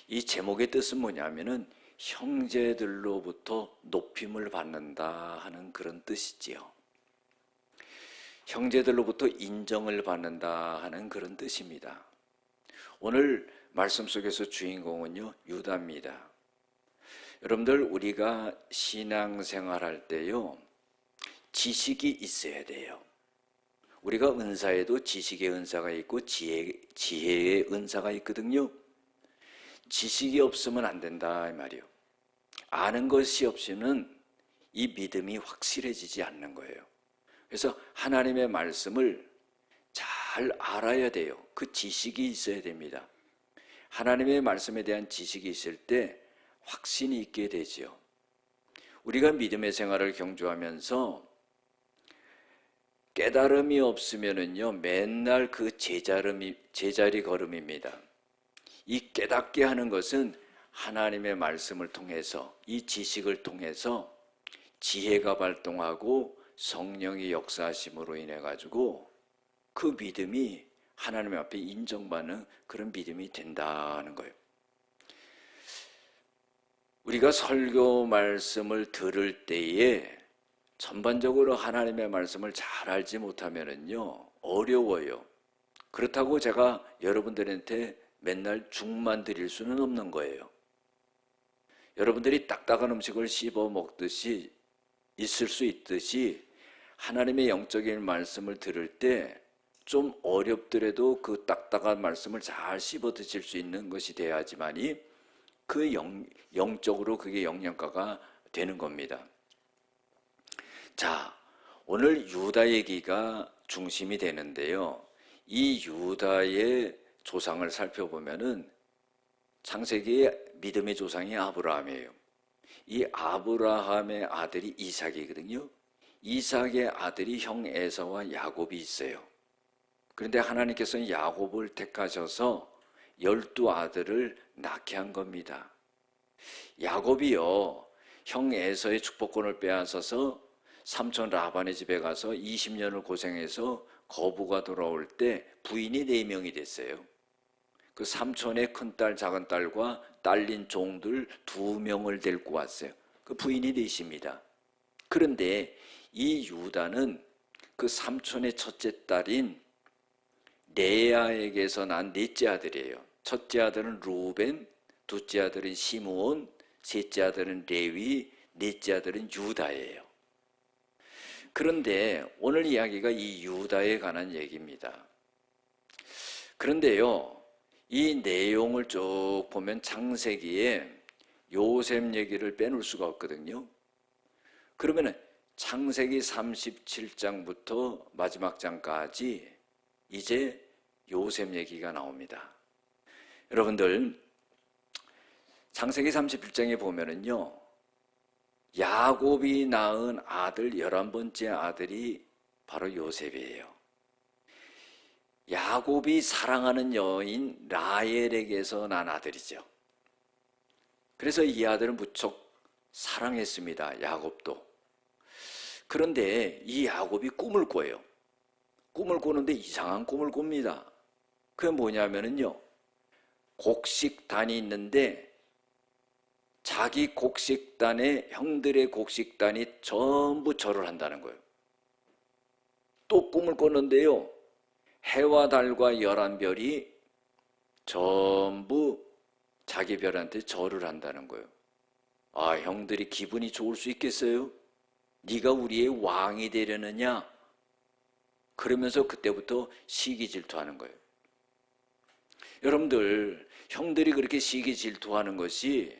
이 제목의 뜻은 뭐냐면은 형제들로부터 높임을 받는다 하는 그런 뜻이지요. 형제들로부터 인정을 받는다 하는 그런 뜻입니다. 오늘 말씀 속에서 주인공은요, 유다입니다. 여러분들, 우리가 신앙생활할 때요, 지식이 있어야 돼요. 우리가 은사에도 지식의 은사가 있고 지혜의 은사가 있거든요. 지식이 없으면 안 된다 이 말이에요. 아는 것이 없이는 이 믿음이 확실해지지 않는 거예요. 그래서 하나님의 말씀을 잘 알아야 돼요. 그 지식이 있어야 됩니다. 하나님의 말씀에 대한 지식이 있을 때 확신이 있게 되지요. 우리가 믿음의 생활을 경주하면서 깨달음이 없으면은요, 맨날 그 제자리 걸음입니다. 이 깨닫게 하는 것은 하나님의 말씀을 통해서, 이 지식을 통해서 지혜가 발동하고 성령의 역사하심으로 인해 가지고 그 믿음이 하나님 앞에 인정받는 그런 믿음이 된다는 거예요. 우리가 설교 말씀을 들을 때에 전반적으로 하나님의 말씀을 잘 알지 못하면은요, 어려워요. 그렇다고 제가 여러분들한테 맨날 죽만 드릴 수는 없는 거예요. 여러분들이 딱딱한 음식을 씹어 먹듯이 있을 수 있듯이 하나님의 영적인 말씀을 들을 때 좀 어렵더라도 그 딱딱한 말씀을 잘 씹어 드실 수 있는 것이 돼야지만이 그 영적으로 그게 영양가가 되는 겁니다. 자, 오늘 유다 얘기가 중심이 되는데요. 이 유다의 조상을 살펴보면은 창세기의 믿음의 조상이 아브라함이에요. 이 아브라함의 아들이 이삭이거든요. 이삭의 아들이 형 에사와 야곱이 있어요. 그런데 하나님께서는 야곱을 택하셔서 12아들을 낳게 한 겁니다. 야곱이요, 형 에서의 축복권을 빼앗아서 삼촌 라반의 집에 가서 20년을 고생해서 거부가 돌아올 때 부인이 4명이 됐어요. 그 삼촌의 큰딸 작은딸과 딸린 종들 2명을 데리고 왔어요. 그 부인이 4입니다. 그런데 이 유다는 그 삼촌의 첫째 딸인 레아에게서 난 넷째 아들이에요. 첫째 아들은 루벤, 둘째 아들은 시므온, 셋째 아들은 레위, 넷째 아들은 유다예요. 그런데 오늘 이야기가 이 유다에 관한 얘기입니다. 그런데요, 이 내용을 쭉 보면 창세기에 요셉 얘기를 빼놓을 수가 없거든요. 그러면 창세기 37장부터 마지막 장까지 이제 요셉 얘기가 나옵니다. 여러분들, 창세기 31장에 보면은요, 야곱이 낳은 아들 11번째 아들이 바로 요셉이에요. 야곱이 사랑하는 여인 라헬에게서 난 아들이죠. 그래서 이 아들은 무척 사랑했습니다. 야곱도. 그런데 이 야곱이 꿈을 꿔요. 꿈을 꾸는데 이상한 꿈을 꿉니다. 그게 뭐냐면은요, 곡식단이 있는데 자기 곡식단에 형들의 곡식단이 전부 절을 한다는 거예요. 또 꿈을 꿨는데요, 해와 달과 11별이 전부 자기 별한테 절을 한다는 거예요. 아, 형들이 기분이 좋을 수 있겠어요? 네가 우리의 왕이 되려느냐? 그러면서 그때부터 시기 질투하는 거예요. 여러분들, 형들이 그렇게 시기 질투하는 것이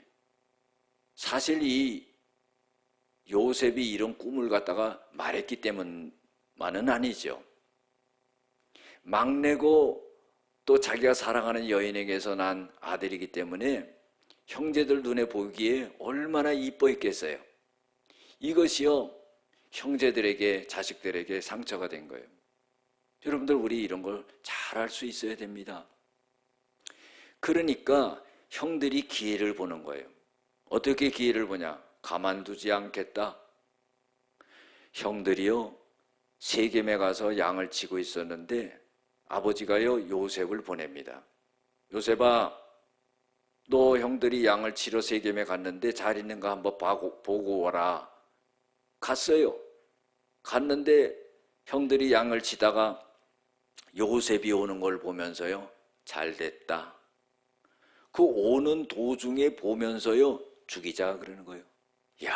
사실 이 요셉이 이런 꿈을 갖다가 말했기 때문만은 아니죠. 막내고 또 자기가 사랑하는 여인에게서 난 아들이기 때문에 형제들 눈에 보기에 얼마나 이뻐했겠어요. 이것이요, 형제들에게, 자식들에게 상처가 된 거예요. 여러분들, 우리 이런 걸 잘 알 수 있어야 됩니다. 그러니까 형들이 기회를 보는 거예요. 어떻게 기회를 보냐? 가만두지 않겠다. 형들이요, 세겜에 가서 양을 치고 있었는데 아버지가요, 요셉을 보냅니다. 요셉아, 너 형들이 양을 치러 세겜에 갔는데 잘 있는가 한번 보고 와라. 갔어요. 갔는데 형들이 양을 치다가 요셉이 오는 걸 보면서요, 잘 됐다. 그 오는 도중에 보면서요, 죽이자 그러는 거예요. 이야,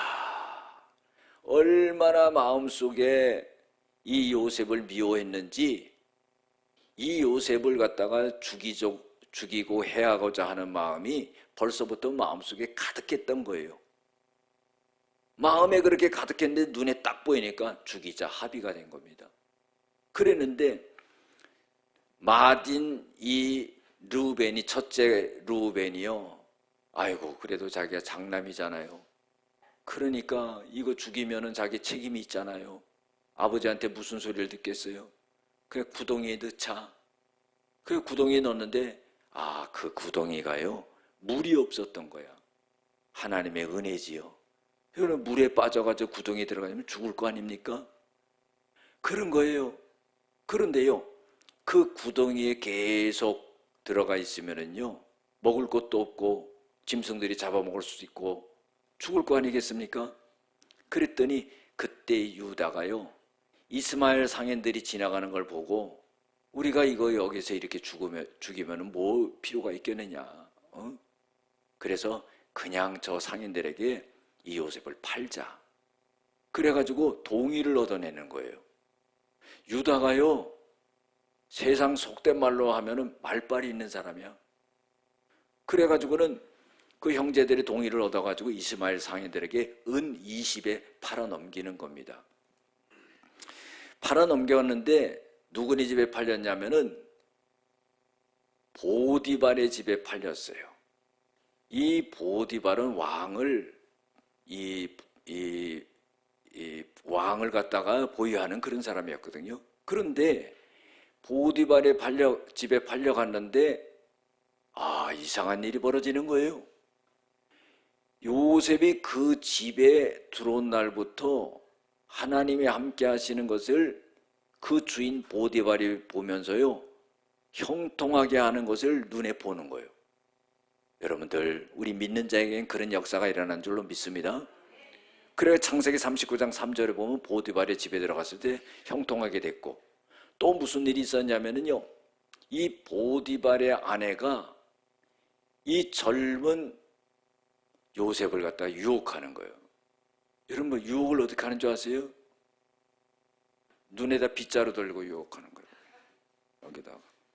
얼마나 마음속에 이 요셉을 미워했는지 이 요셉을 갖다가 죽이고 해하고자 하는 마음이 벌써부터 마음속에 가득했던 거예요. 마음에 그렇게 가득했는데 눈에 딱 보이니까 죽이자 합의가 된 겁니다. 그랬는데 맏인 이 르우벤이, 첫째 르우벤이요, 아이고 그래도 자기가 장남이잖아요. 그러니까 이거 죽이면은 자기 책임이 있잖아요. 아버지한테 무슨 소리를 듣겠어요. 그래 구덩이에 넣자. 그 구덩이에 넣었는데 그 구덩이가요 물이 없었던 거야. 하나님의 은혜지요. 그러면 물에 빠져가지고 구덩이에 들어가면 죽을 거 아닙니까? 그런 거예요. 그런데요, 그 구덩이에 계속 들어가 있으면은요, 먹을 것도 없고 짐승들이 잡아먹을 수도 있고 죽을 거 아니겠습니까? 그랬더니 그때 유다가요, 이스마엘 상인들이 지나가는 걸 보고 우리가 이거 여기서 이렇게 죽이면 뭐 필요가 있겠느냐. 그래서 그냥 저 상인들에게 이 요셉을 팔자. 그래가지고 동의를 얻어내는 거예요. 유다가요, 세상 속된 말로 하면은 말빨이 있는 사람이야. 그래가지고는 그 형제들의 동의를 얻어가지고 이스마엘 상인들에게 은 20에 팔아 넘기는 겁니다. 팔아 넘겼는데 누구네 집에 팔렸냐면은 보디발의 집에 팔렸어요. 이 보디발은 왕을 갖다가 보유하는 그런 사람이었거든요. 그런데 보디발의 집에 팔려갔는데 이상한 일이 벌어지는 거예요. 요셉이 그 집에 들어온 날부터 하나님이 함께 하시는 것을 그 주인 보디발이 보면서요, 형통하게 하는 것을 눈에 보는 거예요. 여러분들, 우리 믿는 자에게는 그런 역사가 일어난 줄로 믿습니다. 그래 창세기 39장 3절에 보면 보디발의 집에 들어갔을 때 형통하게 됐고, 또 무슨 일이 있었냐면요, 이 보디발의 아내가 이 젊은 요셉을 갖다가 유혹하는 거예요. 여러분, 유혹을 어떻게 하는 줄 아세요? 눈에다 빗자루 들고 유혹하는 거예요.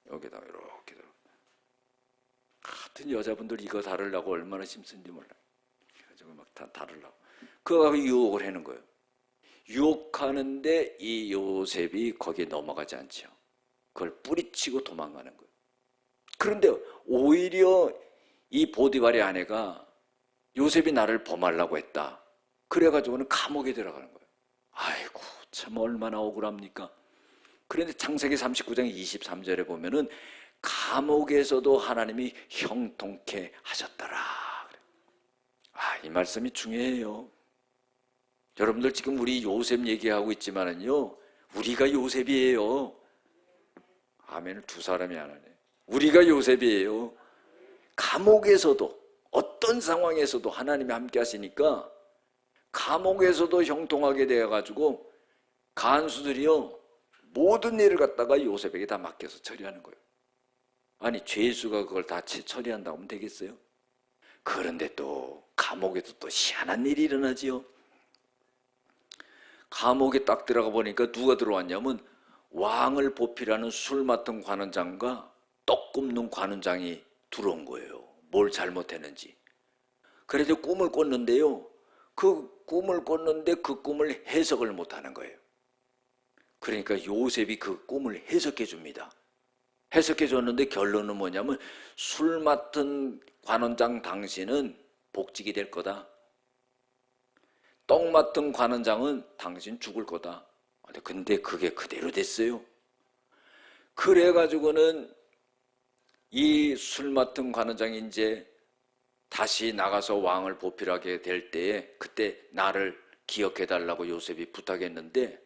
여기다가 이렇게. 같은 여자분들 이거 다루려고 얼마나 힘쓴지 몰라요. 그래가지고 막 다 다루려고. 그거 갖고 유혹을 하는 거예요. 유혹하는데 이 요셉이 거기에 넘어가지 않죠. 그걸 뿌리치고 도망가는 거예요. 그런데 오히려 이 보디발의 아내가 요셉이 나를 범하려고 했다. 그래가지고는 감옥에 들어가는 거예요. 아이고, 참 얼마나 억울합니까? 그런데 창세기 39장 23절에 보면은 감옥에서도 하나님이 형통케 하셨더라. 이 말씀이 중요해요. 여러분들 지금 우리 요셉 얘기하고 있지만은요, 우리가 요셉이에요. 아멘을 두 사람이 안 하네. 우리가 요셉이에요. 감옥에서도, 어떤 상황에서도 하나님이 함께 하시니까 감옥에서도 형통하게 되어가지고 간수들이요, 모든 일을 갖다가 요셉에게 다 맡겨서 처리하는 거예요. 아니, 죄수가 그걸 다 처리한다고 하면 되겠어요? 그런데 또 감옥에도 또 희한한 일이 일어나지요. 감옥에 딱 들어가 보니까 누가 들어왔냐면 왕을 보필하는 술 맡은 관원장과 떡 굽는 관원장이 들어온 거예요. 뭘 잘못했는지. 그래서 꿈을 꿨는데요, 그 꿈을 꿨는데 그 꿈을 해석을 못하는 거예요. 그러니까 요셉이 그 꿈을 해석해 줍니다. 해석해 줬는데 결론은 뭐냐면, 술 맡은 관원장 당신은 복직이 될 거다. 떡 맡은 관원장은 당신 죽을 거다. 근데 그게 그대로 됐어요. 그래가지고는 이 술 맡은 관원장이 이제 다시 나가서 왕을 보필하게 될 때에 그때 나를 기억해 달라고 요셉이 부탁했는데,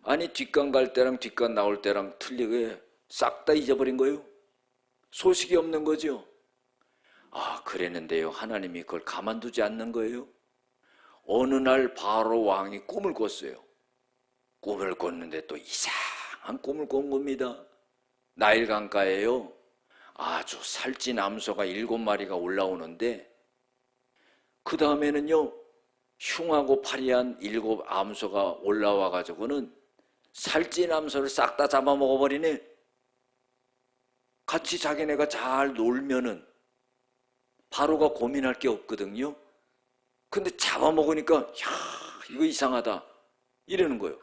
아니 뒷간 갈 때랑 뒷간 나올 때랑 틀리게 싹 다 잊어버린 거예요. 소식이 없는 거죠. 아, 그랬는데요. 하나님이 그걸 가만두지 않는 거예요. 어느 날 바로 왕이 꿈을 꿨어요. 꿈을 꿨는데 또 이상한 꿈을 꾼 겁니다. 나일 강가에요. 아주 살찐 암소가 7마리가 올라오는데 그 다음에는요, 흉하고 파리한 7 암소가 올라와 가지고는 살찐 암소를 싹 다 잡아먹어버리네. 같이 자기네가 잘 놀면은 바로가 고민할 게 없거든요. 근데 잡아먹으니까 야, 이거 이상하다 이러는 거예요.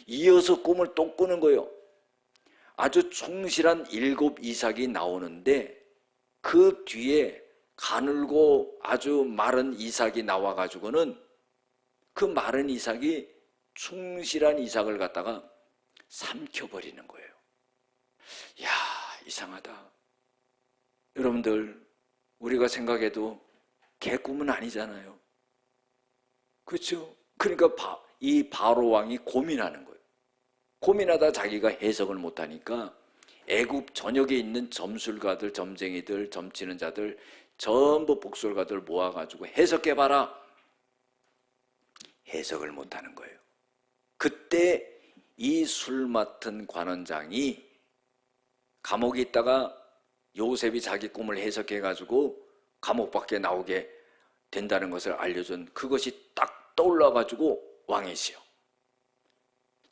이어서 꿈을 또 꾸는 거예요. 아주 충실한 7 이삭이 나오는데 그 뒤에 가늘고 아주 마른 이삭이 나와가지고는 그 마른 이삭이 충실한 이삭을 갖다가 삼켜버리는 거예요. 이야, 이상하다. 여러분들, 우리가 생각해도 개꿈은 아니잖아요. 그렇죠? 그러니까 이 바로 왕이 고민하는 거예요. 고민하다 자기가 해석을 못하니까 애굽 전역에 있는 점술가들, 점쟁이들, 점치는 자들, 전부 복술가들 모아가지고 해석해봐라. 해석을 못하는 거예요. 그때 이 술 맡은 관원장이 감옥에 있다가 요셉이 자기 꿈을 해석해가지고 감옥 밖에 나오게 된다는 것을 알려준 그것이 딱 떠올라가지고 왕이시여,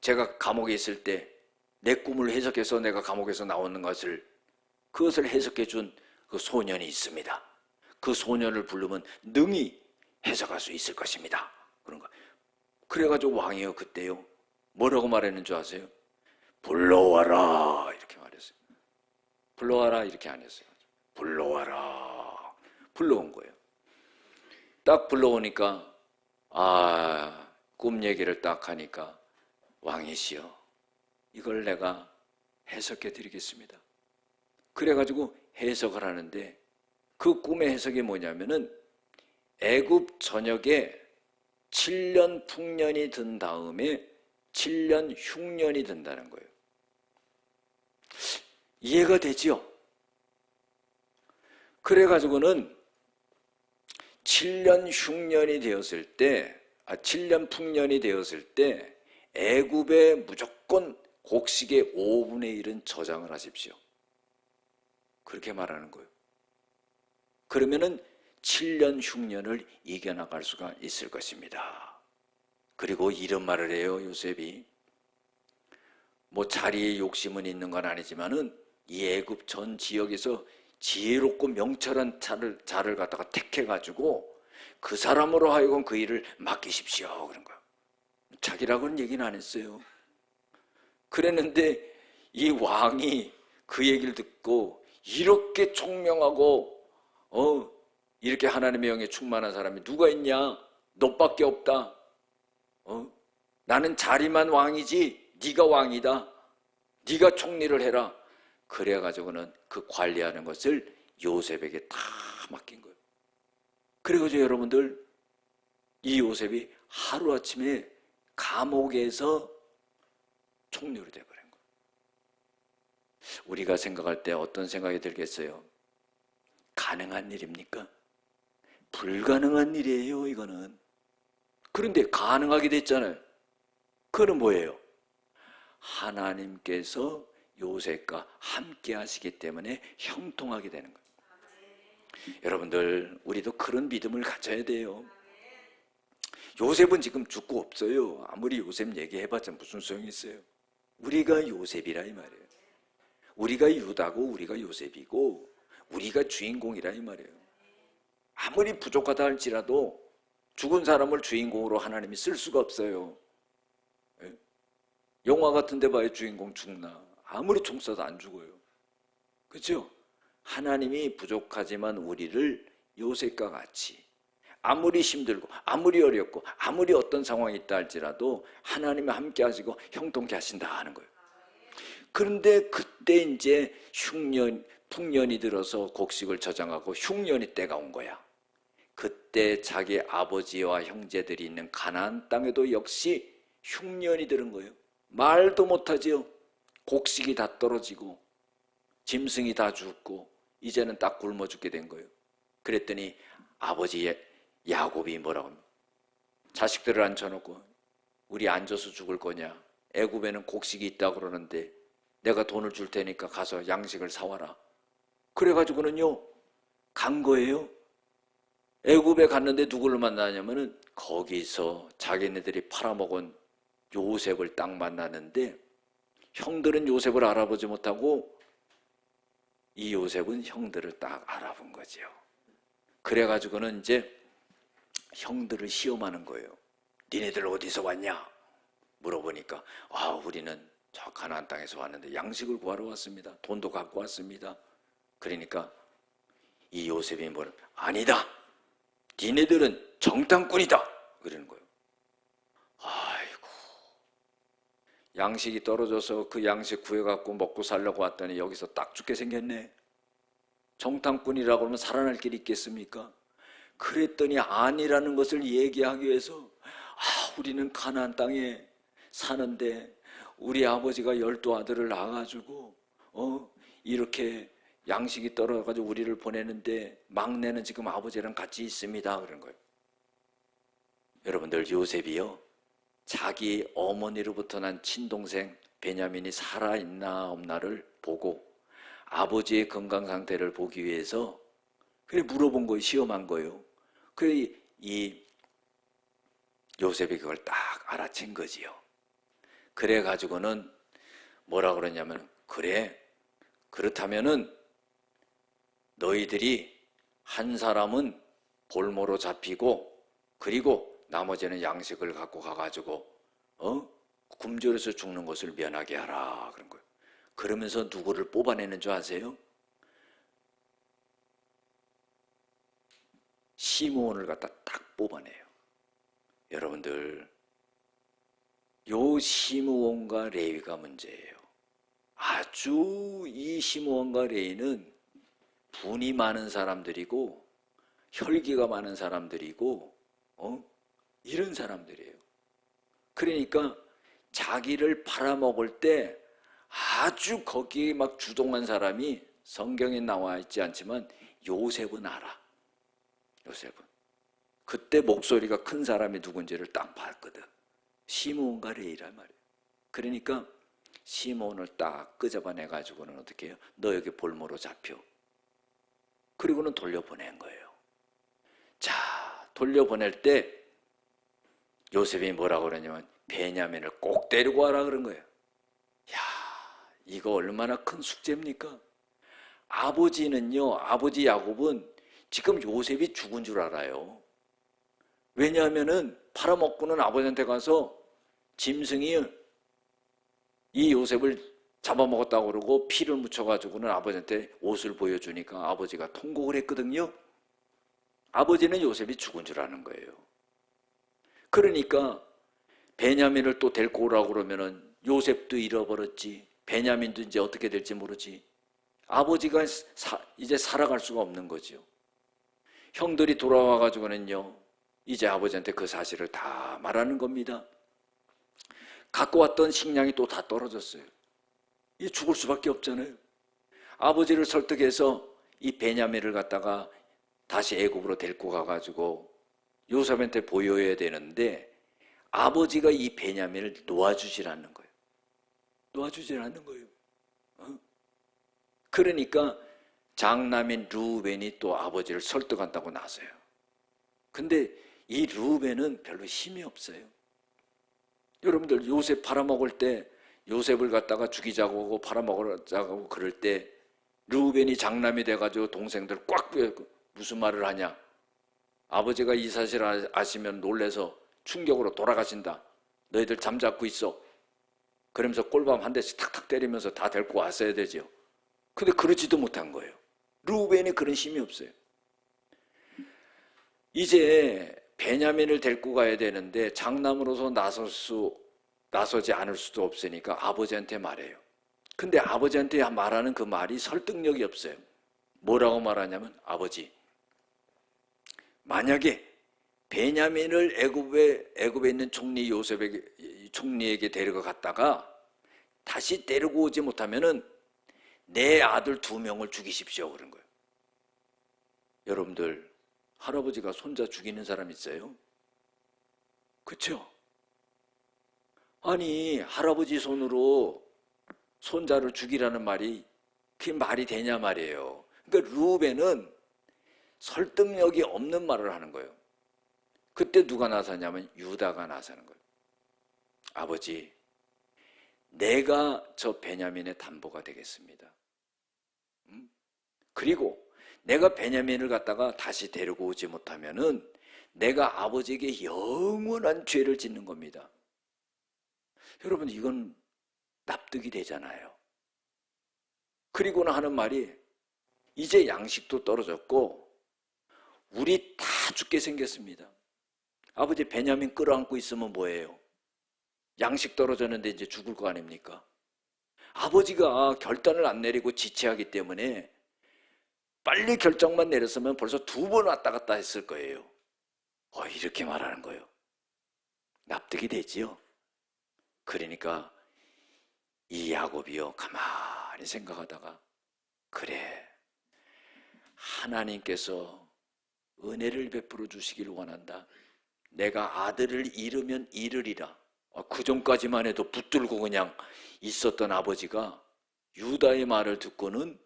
제가 감옥에 있을 때 내 꿈을 해석해서 내가 감옥에서 나오는 그것을 해석해 준 그 소년이 있습니다. 그 소년을 부르면 능히 해석할 수 있을 것입니다. 그런 거. 그래가지고 왕이요, 그때요, 뭐라고 말했는 줄 아세요? 불러와라 이렇게 말했어요. 불러와라 이렇게 안 했어요. 불러와라. 불러온 거예요. 딱 불러오니까 꿈 얘기를 딱 하니까 왕이시여, 이걸 내가 해석해 드리겠습니다. 그래가지고 해석을 하는데 그 꿈의 해석이 뭐냐면은 애굽 전역에 7년 풍년이 든 다음에 7년 흉년이 든다는 거예요. 이해가 되지요? 그래가지고는 7년 흉년이 되었을 때, 7년 풍년이 되었을 때 애굽에 무조건 곡식의 5분의 1은 저장을 하십시오. 그렇게 말하는 거예요. 그러면은 7년 흉년을 이겨나갈 수가 있을 것입니다. 그리고 이런 말을 해요, 요셉이. 뭐 자리에 욕심은 있는 건 아니지만은 이 애굽 전 지역에서 지혜롭고 명철한 자를 갖다가 택해가지고 그 사람으로 하여금 그 일을 맡기십시오. 그런 거예요. 자기라고는 얘기는 안 했어요. 그랬는데 이 왕이 그 얘기를 듣고 이렇게 총명하고 이렇게 하나님의 영에 충만한 사람이 누가 있냐? 너밖에 없다. 나는 자리만 왕이지 네가 왕이다. 네가 총리를 해라. 그래가지고는 그 관리하는 것을 요셉에게 다 맡긴 거예요. 그래가지고 여러분들, 이 요셉이 하루아침에 감옥에서 총리로 돼버린 거예요. 우리가 생각할 때 어떤 생각이 들겠어요? 가능한 일입니까? 불가능한 일이에요, 이거는. 그런데 가능하게 됐잖아요. 그건 뭐예요? 하나님께서 요셉과 함께 하시기 때문에 형통하게 되는 거예요. 여러분들, 우리도 그런 믿음을 가져야 돼요. 요셉은 지금 죽고 없어요. 아무리 요셉 얘기해봤자 무슨 소용이 있어요. 우리가 요셉이라 이 말이에요. 우리가 유다고 우리가 요셉이고 우리가 주인공이라 이 말이에요. 아무리 부족하다 할지라도 죽은 사람을 주인공으로 하나님이 쓸 수가 없어요. 영화 같은 데 봐요. 주인공 죽나? 아무리 총 쏴도 안 죽어요. 그렇죠? 하나님이 부족하지만 우리를 요셉과 같이 아무리 힘들고 아무리 어렵고 아무리 어떤 상황이 있다 할지라도 하나님이 함께 하시고 형통케 하신다 하는 거예요. 그런데 그때 이제 풍년이 들어서 곡식을 저장하고 흉년이 때가 온 거야. 그때 자기 아버지와 형제들이 있는 가나안 땅에도 역시 흉년이 들은 거예요. 말도 못하지요. 곡식이 다 떨어지고 짐승이 다 죽고 이제는 딱 굶어 죽게 된 거예요. 그랬더니 아버지 야곱이 뭐라고 합니까? 자식들을 앉혀놓고 우리 앉아서 죽을 거냐? 애굽에는 곡식이 있다고 그러는데 내가 돈을 줄 테니까 가서 양식을 사와라. 그래가지고는요 간 거예요. 애굽에 갔는데 누구를 만나냐면은 거기서 자기네들이 팔아먹은 요셉을 딱 만나는데 형들은 요셉을 알아보지 못하고 이 요셉은 형들을 딱 알아본 거죠. 그래가지고는 이제 형들을 시험하는 거예요. 니네들 어디서 왔냐? 물어보니까 우리는 저 가나안 땅에서 왔는데 양식을 구하러 왔습니다. 돈도 갖고 왔습니다. 그러니까 이 요셉이 뭐라 아니다. 니네들은 정탐꾼이다. 그러는 거예요. 아이고 양식이 떨어져서 그 양식 구해갖고 먹고 살려고 왔더니 여기서 딱 죽게 생겼네. 정탐꾼이라고 그러면 살아날 길이 있겠습니까? 그랬더니 아니라는 것을 얘기하기 위해서 우리는 가나안 땅에 사는데 우리 아버지가 12아들을 낳아가지고 이렇게 양식이 떨어져가지고 우리를 보내는데 막내는 지금 아버지랑 같이 있습니다. 그런 거예요. 여러분들 요셉이요 자기 어머니로부터 난 친동생 베냐민이 살아있나 없나를 보고 아버지의 건강 상태를 보기 위해서 그래 물어본 거예요. 시험한 거예요. 그래 이 요셉이 그걸 딱 알아챈 거지요. 그래 가지고는 뭐라 그러냐면 그래 그렇다면은 너희들이 한 사람은 볼모로 잡히고 그리고 나머지는 양식을 갖고 가가지고 굶주려서 죽는 것을 면하게 하라 그런 거예요. 그러면서 누구를 뽑아내는 줄 아세요? 시므온을 갖다 딱 뽑아내요. 여러분들 요 시므온과 레위가 문제예요. 아주 이 시므온과 레위는 분이 많은 사람들이고 혈기가 많은 사람들이고 이런 사람들이에요. 그러니까 자기를 팔아먹을 때 아주 거기에 막 주동한 사람이 성경에 나와 있지 않지만 요셉은 알아. 요셉은 그때 목소리가 큰 사람이 누군지를 딱 봤거든. 시므온과 레위란 말이에요. 그러니까 시므온을 딱 끄집어내가지고는 어떻게 해요? 너 여기 볼모로 잡혀. 그리고는 돌려보낸 거예요. 자, 돌려보낼 때 요셉이 뭐라고 그러냐면 베냐민을 꼭 데리고 와라 그런 거예요. 야, 이거 얼마나 큰 숙제입니까? 아버지는요, 아버지 야곱은 지금 요셉이 죽은 줄 알아요. 왜냐하면은 팔아먹고는 아버지한테 가서 짐승이 이 요셉을 잡아먹었다고 그러고 피를 묻혀가지고는 아버지한테 옷을 보여주니까 아버지가 통곡을 했거든요. 아버지는 요셉이 죽은 줄 아는 거예요. 그러니까 베냐민을 또 데리고 오라고 그러면은 요셉도 잃어버렸지, 베냐민도 이제 어떻게 될지 모르지. 아버지가 이제 살아갈 수가 없는 거죠. 형들이 돌아와가지고는요, 이제 아버지한테 그 사실을 다 말하는 겁니다. 갖고 왔던 식량이 또 다 떨어졌어요. 이 죽을 수밖에 없잖아요. 아버지를 설득해서 이 베냐민을 갖다가 다시 애굽으로 데리고 가가지고 요셉한테 보여야 되는데 아버지가 이 베냐민을 놓아주질 않는 거예요. 놓아주질 않는 거예요. 그러니까 장남인 르우벤이 또 아버지를 설득한다고 나서요. 근데 이 르우벤은 별로 힘이 없어요. 여러분들 요셉 팔아먹을 때 요셉을 갖다가 죽이자고 하고 팔아먹으자고 하고 그럴 때 르우벤이 장남이 돼가지고 동생들 꽉 무슨 말을 하냐? 아버지가 이 사실을 아시면 놀래서 충격으로 돌아가신다. 너희들 잠자고 있어. 그러면서 꼴밤 한 대씩 탁탁 때리면서 다 데리고 왔어야 되죠. 근데 그러지도 못한 거예요. 르우벤이 그런 힘이 없어요. 이제 베냐민을 데리고 가야 되는데 장남으로서 나서지 않을 수도 없으니까 아버지한테 말해요. 근데 아버지한테 말하는 그 말이 설득력이 없어요. 뭐라고 말하냐면 아버지, 만약에 베냐민을 애굽에 있는 총리에게 데려갔다가 다시 데리고 오지 못하면은 내 아들 2명을 죽이십시오 그런 거예요. 여러분들, 할아버지가 손자 죽이는 사람 있어요? 그쵸? 아니, 할아버지 손으로 손자를 죽이라는 말이 그게 말이 되냐 말이에요. 그러니까 르우벤은 설득력이 없는 말을 하는 거예요. 그때 누가 나서냐면 유다가 나서는 거예요. 아버지, 내가 저 베냐민의 담보가 되겠습니다. 그리고 내가 베냐민을 갖다가 다시 데리고 오지 못하면은 내가 아버지에게 영원한 죄를 짓는 겁니다. 여러분, 이건 납득이 되잖아요. 그리고는 하는 말이, 이제 양식도 떨어졌고 우리 다 죽게 생겼습니다. 아버지 베냐민 끌어안고 있으면 뭐예요? 양식 떨어졌는데 이제 죽을 거 아닙니까? 아버지가 결단을 안 내리고 지체하기 때문에 빨리 결정만 내렸으면 벌써 2번 왔다 갔다 했을 거예요. 이렇게 말하는 거예요. 납득이 되지요? 그러니까 이 야곱이요, 가만히 생각하다가, 그래, 하나님께서 은혜를 베풀어 주시길 원한다. 내가 아들을 잃으면 잃으리라. 그 전까지만 해도 붙들고 그냥 있었던 아버지가 유다의 말을 듣고는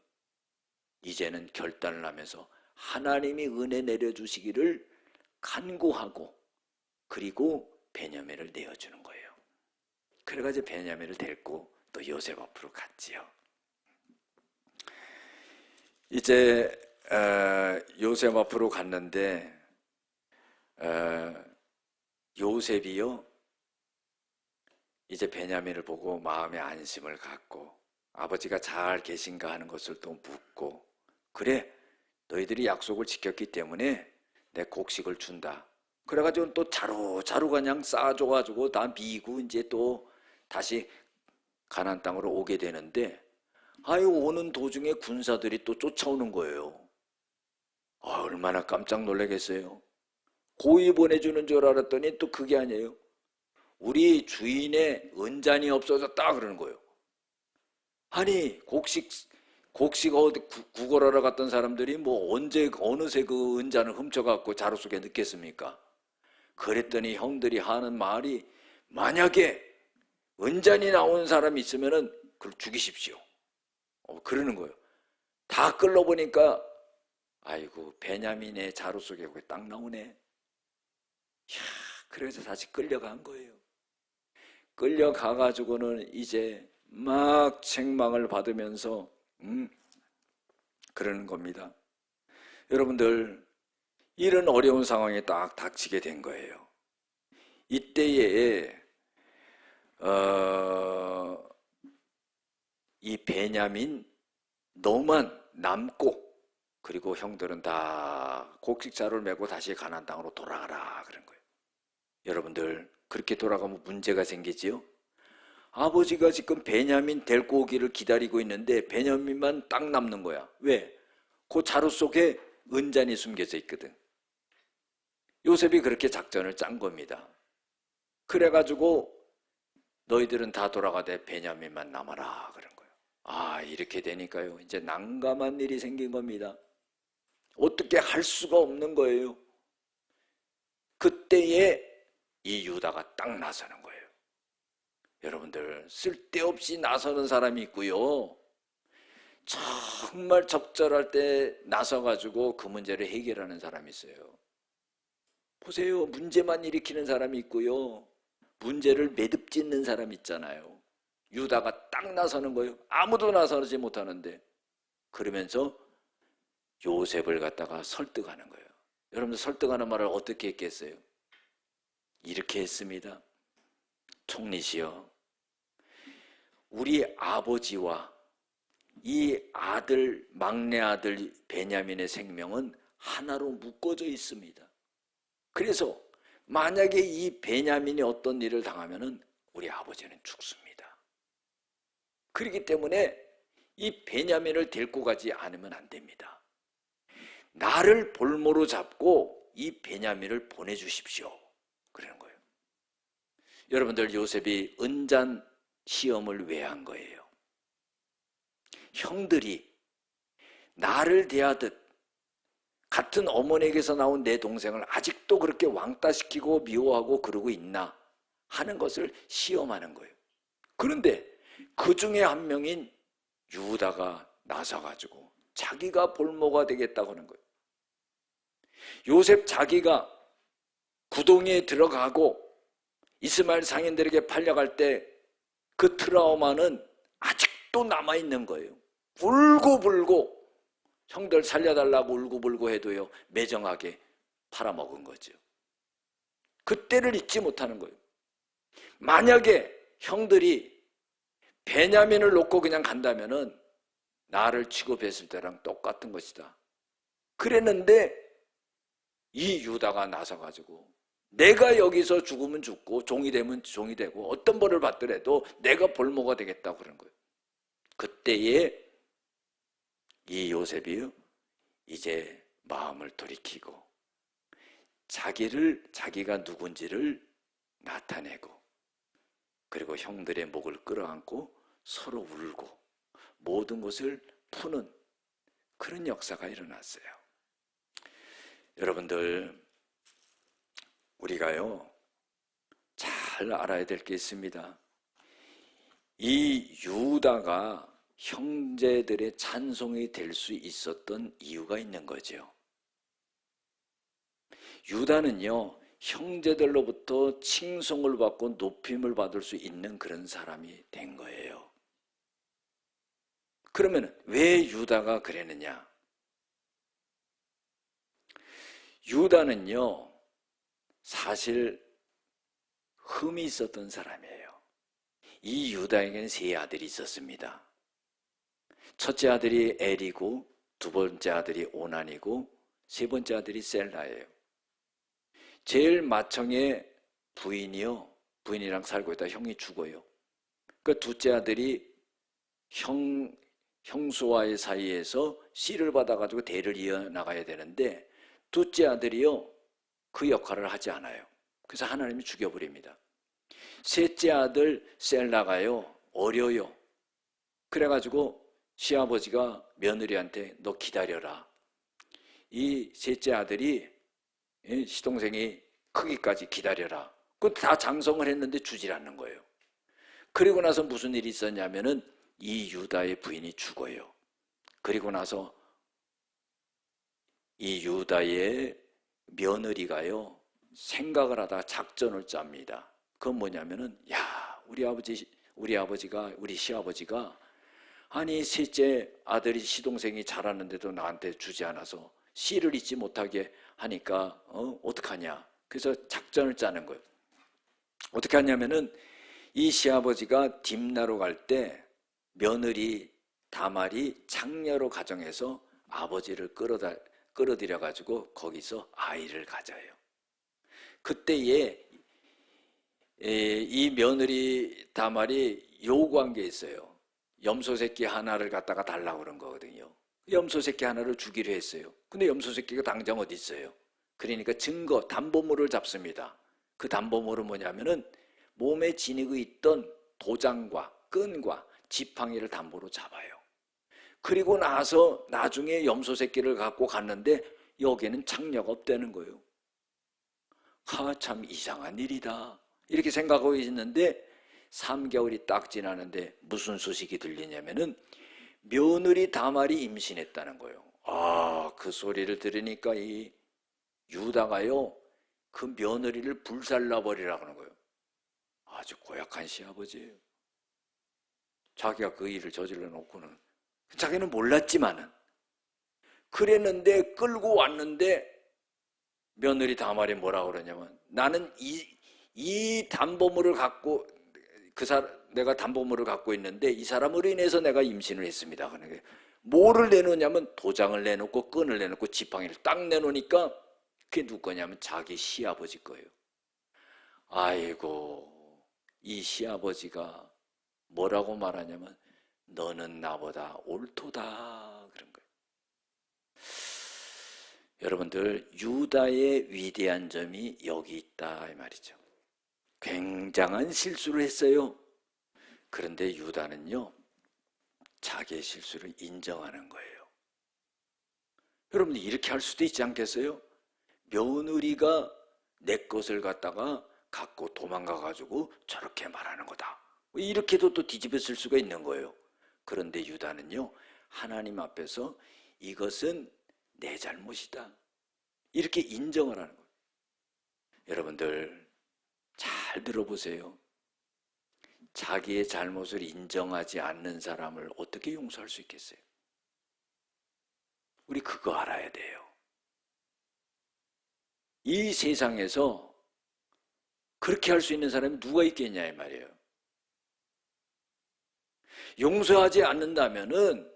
이제는 결단을 하면서 하나님이 은혜 내려주시기를 간구하고, 그리고 베냐민을 내어주는 거예요. 그래가지고 베냐민을 데리고 또 요셉 앞으로 갔지요. 이제 요셉 앞으로 갔는데 요셉이요, 이제 베냐민을 보고 마음의 안심을 갖고 아버지가 잘 계신가 하는 것을 또 묻고, 그래, 너희들이 약속을 지켰기 때문에 내 곡식을 준다. 그래가지고 또 자루 그냥 싸줘가지고 다 미고 이제 또 다시 가나안 땅으로 오게 되는데, 오는 도중에 군사들이 또 쫓아오는 거예요. 얼마나 깜짝 놀라겠어요. 고이 보내주는 줄 알았더니 또 그게 아니에요. 우리 주인의 은잔이 없어졌다 그러는 거예요. 아니, 곡식 어디 구걸하러 갔던 사람들이 뭐 언제 어느새 그 은잔을 훔쳐갖고 자루 속에 넣겠습니까? 그랬더니 형들이 하는 말이, 만약에 은잔이 나온 사람이 있으면은 그걸 죽이십시오. 그러는 거예요. 다 끌러보니까 아이고, 베냐민의 자루 속에 딱 나오네. 그래서 다시 끌려간 거예요. 끌려가가지고는 이제 막 책망을 받으면서 그러는 겁니다. 여러분들, 이런 어려운 상황에 딱 닥치게 된 거예요. 이때에 이 베냐민 너만 남고, 그리고 형들은 다 곡식 자루를 메고 다시 가나안 땅으로 돌아가라 그런 거예요. 여러분들, 그렇게 돌아가면 문제가 생기지요? 아버지가 지금 베냐민 데리고 오기를 기다리고 있는데 베냐민만 딱 남는 거야. 왜? 그 자루 속에 은잔이 숨겨져 있거든. 요셉이 그렇게 작전을 짠 겁니다. 그래가지고 너희들은 다 돌아가되 베냐민만 남아라 그런 거예요. 이렇게 되니까요, 이제 난감한 일이 생긴 겁니다. 어떻게 할 수가 없는 거예요. 그때에 이 유다가 딱 나서는 거예요. 여러분들, 쓸데없이 나서는 사람이 있고요, 정말 적절할 때 나서가지고 그 문제를 해결하는 사람이 있어요. 보세요, 문제만 일으키는 사람이 있고요, 문제를 매듭짓는 사람이 있잖아요. 유다가 딱 나서는 거예요. 아무도 나서지 못하는데. 그러면서 요셉을 갖다가 설득하는 거예요. 여러분들, 설득하는 말을 어떻게 했겠어요? 이렇게 했습니다. 총리시여, 우리 아버지와 이 아들, 막내 아들 베냐민의 생명은 하나로 묶어져 있습니다. 그래서 만약에 이 베냐민이 어떤 일을 당하면은 우리 아버지는 죽습니다. 그렇기 때문에 이 베냐민을 데리고 가지 않으면 안 됩니다. 나를 볼모로 잡고 이 베냐민을 보내주십시오. 그러는 거예요. 여러분들, 요셉이 은잔 시험을 왜 한 거예요? 형들이 나를 대하듯 같은 어머니에게서 나온 내 동생을 아직도 그렇게 왕따시키고 미워하고 그러고 있나 하는 것을 시험하는 거예요. 그런데 그 중에 한 명인 유다가 나서가지고 자기가 볼모가 되겠다고 하는 거예요. 요셉 자기가 구덩이에 들어가고 이스마엘 상인들에게 팔려갈 때 그 트라우마는 아직도 남아있는 거예요. 울고불고 형들 살려달라고 울고불고 해도요 매정하게 팔아먹은 거죠. 그때를 잊지 못하는 거예요. 만약에 형들이 베냐민을 놓고 그냥 간다면은 나를 취급했을 때랑 똑같은 것이다. 그랬는데 이 유다가 나서가지고 내가 여기서 죽으면 죽고 종이 되면 종이 되고 어떤 벌을 받더라도 내가 볼모가 되겠다고 그런 거예요. 그때에 이 요셉이 이제 마음을 돌이키고 자기가 누군지를 나타내고 그리고 형들의 목을 끌어안고 서로 울고 모든 것을 푸는 그런 역사가 일어났어요. 여러분들, 우리가요 잘 알아야 될 게 있습니다. 이 유다가 형제들의 찬송이 될 수 있었던 이유가 있는 거죠. 유다는요 형제들로부터 칭송을 받고 높임을 받을 수 있는 그런 사람이 된 거예요. 그러면 왜 유다가 그랬느냐? 유다는요 사실 흠이 있었던 사람이에요. 이 유다에게는 세 아들이 있었습니다. 첫째 아들이 엘이고 두 번째 아들이 오난이고 세 번째 아들이 셀라예요. 제일 맏형의 부인이랑 살고 있다 형이 죽어요. 그 둘째 아들이 형수와의 사이에서 씨를 받아가지고 대를 이어나가야 되는데 둘째 아들이요 그 역할을 하지 않아요. 그래서 하나님이 죽여버립니다. 셋째 아들 셀라가요 어려요. 그래가지고 시아버지가 며느리한테 너 기다려라. 이 셋째 아들이 시동생이 크기까지 기다려라. 그거 다 장성을 했는데 주질 않는 거예요. 그리고 나서 무슨 일이 있었냐면은 이 유다의 부인이 죽어요. 그리고 나서 이 유다의 며느리가요 생각을 하다가 작전을 짭니다. 그건 뭐냐면은 우리 시아버지가 아니 셋째 아들이 시동생이 자랐는데도 나한테 주지 않아서 씨를 잊지 못하게 하니까 어떡하냐. 그래서 작전을 짜는 거예요. 어떻게 하냐면은 이 시아버지가 딥나로 갈 때 며느리 다말이 장녀로 가정해서 아버지를 끌어들여 가지고 거기서 아이를 가져요. 그때에 이 며느리 다말이 요구한 게 있어요. 염소 새끼 하나를 갖다가 달라고 그런 거거든요. 염소 새끼 하나를 주기로 했어요. 근데 염소 새끼가 당장 어디 있어요? 그러니까 증거, 담보물을 잡습니다. 그 담보물은 뭐냐면은 몸에 지니고 있던 도장과 끈과 지팡이를 담보로 잡아요. 그리고 나서 나중에 염소 새끼를 갖고 갔는데 여기에는 장녀가 없다는 거예요. 참 이상한 일이다. 이렇게 생각하고 있는데 3개월이 딱 지나는데 무슨 소식이 들리냐면은 며느리 다말이 임신했다는 거예요. 그 소리를 들으니까 이 유다가요 그 며느리를 불살라버리라고 하는 거예요. 아주 고약한 시아버지예요. 자기가 그 일을 저질러 놓고는 자기는 몰랐지만은 그랬는데 끌고 왔는데 며느리 다말이 뭐라고 그러냐면 나는 이 담보물을 갖고 내가 담보물을 갖고 있는데 이 사람으로 인해서 내가 임신을 했습니다. 그러니까 뭐를 내놓냐면 도장을 내놓고 끈을 내놓고 지팡이를 딱 내놓으니까 그게 누구 거냐면 자기 시아버지 거예요. 아이고 이 시아버지가 뭐라고 말하냐면 너는 나보다 옳도다 그런 거예요. 여러분들 유다의 위대한 점이 여기 있다 이 말이죠. 굉장한 실수를 했어요. 그런데 유다는요 자기의 실수를 인정하는 거예요. 여러분들 이렇게 할 수도 있지 않겠어요? 며느리가 내 것을 갖다가 갖고 도망가 가지고 저렇게 말하는 거다, 이렇게도 또 뒤집어 쓸 수가 있는 거예요. 그런데 유다는요, 하나님 앞에서 이것은 내 잘못이다, 이렇게 인정을 하는 거예요. 여러분들 잘 들어보세요. 자기의 잘못을 인정하지 않는 사람을 어떻게 용서할 수 있겠어요? 우리 그거 알아야 돼요. 이 세상에서 그렇게 할 수 있는 사람이 누가 있겠냐 이 말이에요. 용서하지 않는다면은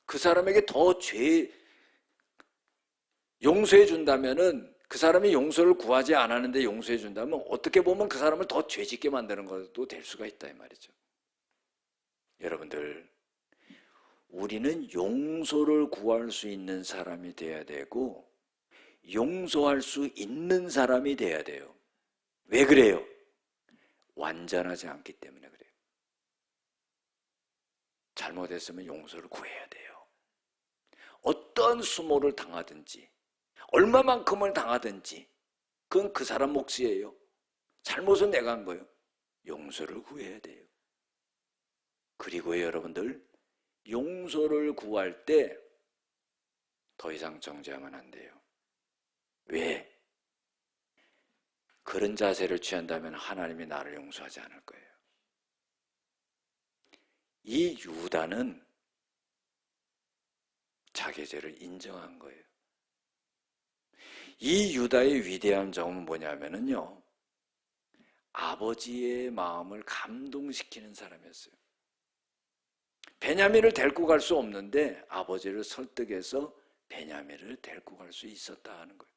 그 사람에게 더 용서해 준다면은, 그 사람이 용서를 구하지 않았는데 용서해 준다면 어떻게 보면 그 사람을 더 죄짓게 만드는 것도 될 수가 있다 이 말이죠. 여러분들, 우리는 용서를 구할 수 있는 사람이 돼야 되고 용서할 수 있는 사람이 돼야 돼요. 왜 그래요? 완전하지 않기 때문에 그래요. 잘못했으면 용서를 구해야 돼요. 어떤 수모를 당하든지 얼마만큼을 당하든지 그건 그 사람 몫이에요. 잘못은 내가 한 거예요. 용서를 구해야 돼요. 그리고 여러분들, 용서를 구할 때 더 이상 정죄하면 안 돼요. 왜? 그런 자세를 취한다면 하나님이 나를 용서하지 않을 거예요. 이 유다는 자기 죄를 인정한 거예요. 이 유다의 위대한 점은 뭐냐면요, 아버지의 마음을 감동시키는 사람이었어요. 베냐민을 데리고 갈 수 없는데 아버지를 설득해서 베냐민을 데리고 갈 수 있었다 하는 거예요.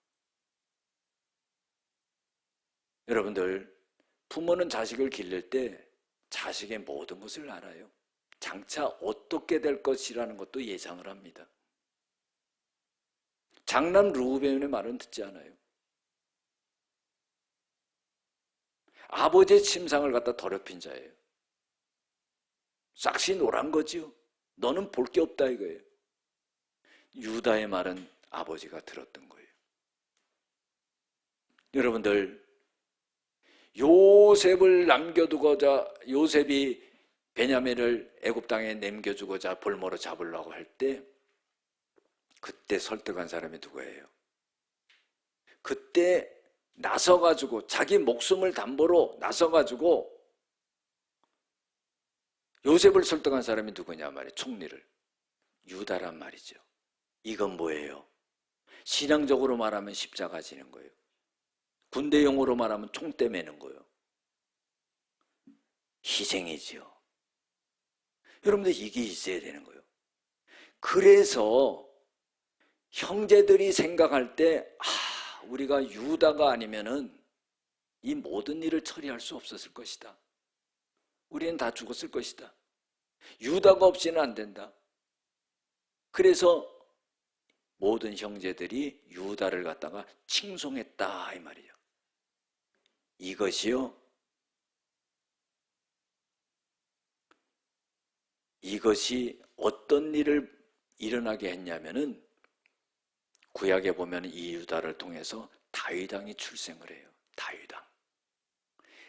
여러분들, 부모는 자식을 기를 때 자식의 모든 것을 알아요. 장차 어떻게 될 것이라는 것도 예상을 합니다. 장남 르우벤의 말은 듣지 않아요. 아버지의 침상을 갖다 더럽힌 자예요. 싹시 노란 거지요. 너는 볼 게 없다 이거예요. 유다의 말은 아버지가 들었던 거예요. 여러분들, 요셉을 남겨두고자, 요셉이 베냐민을 애굽 땅에 남겨주고자 볼모로 잡으려고 할 때 그때 설득한 사람이 누구예요? 그때 나서가지고 자기 목숨을 담보로 나서가지고 요셉을 설득한 사람이 누구냐 말이에요. 총리를. 유다란 말이죠. 이건 뭐예요? 신앙적으로 말하면 십자가 지는 거예요. 군대용어로 말하면 총대 매는 거예요. 희생이죠. 여러분들, 이게 있어야 되는 거예요. 그래서 형제들이 생각할 때 우리가 유다가 아니면은 이 모든 일을 처리할 수 없었을 것이다. 우리는 다 죽었을 것이다. 유다가 없이는 안 된다. 그래서 모든 형제들이 유다를 갖다가 칭송했다 이 말이에요. 이것이 어떤 일을 일어나게 했냐면은, 구약에 보면 이 유다를 통해서 다윗왕이 출생을 해요. 다윗왕.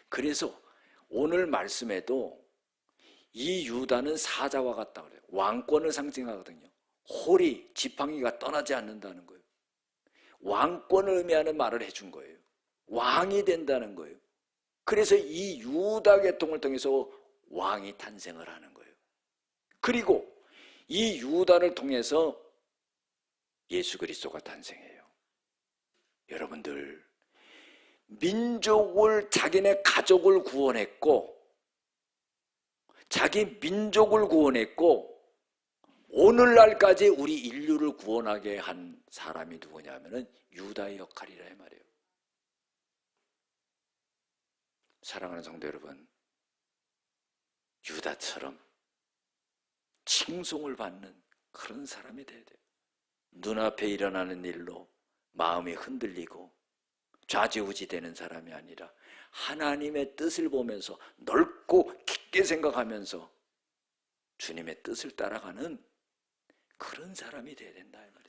그래서 오늘 말씀에도 이 유다는 사자와 같다 그래요. 왕권을 상징하거든요. 홀이, 지팡이가 떠나지 않는다는 거예요. 왕권을 의미하는 말을 해준 거예요. 왕이 된다는 거예요. 그래서 이 유다 계통을 통해서 왕이 탄생을 하는 거예요. 그리고 이 유다를 통해서 예수 그리스도가 탄생해요. 여러분들, 민족을, 자기네 가족을 구원했고, 자기 민족을 구원했고, 오늘날까지 우리 인류를 구원하게 한 사람이 누구냐면은 유다의 역할이라 말이에요. 사랑하는 성도 여러분, 유다처럼 칭송을 받는 그런 사람이 돼야 돼요. 눈앞에 일어나는 일로 마음이 흔들리고 좌지우지 되는 사람이 아니라 하나님의 뜻을 보면서 넓고 깊게 생각하면서 주님의 뜻을 따라가는 그런 사람이 돼야 된다 이 말이에요.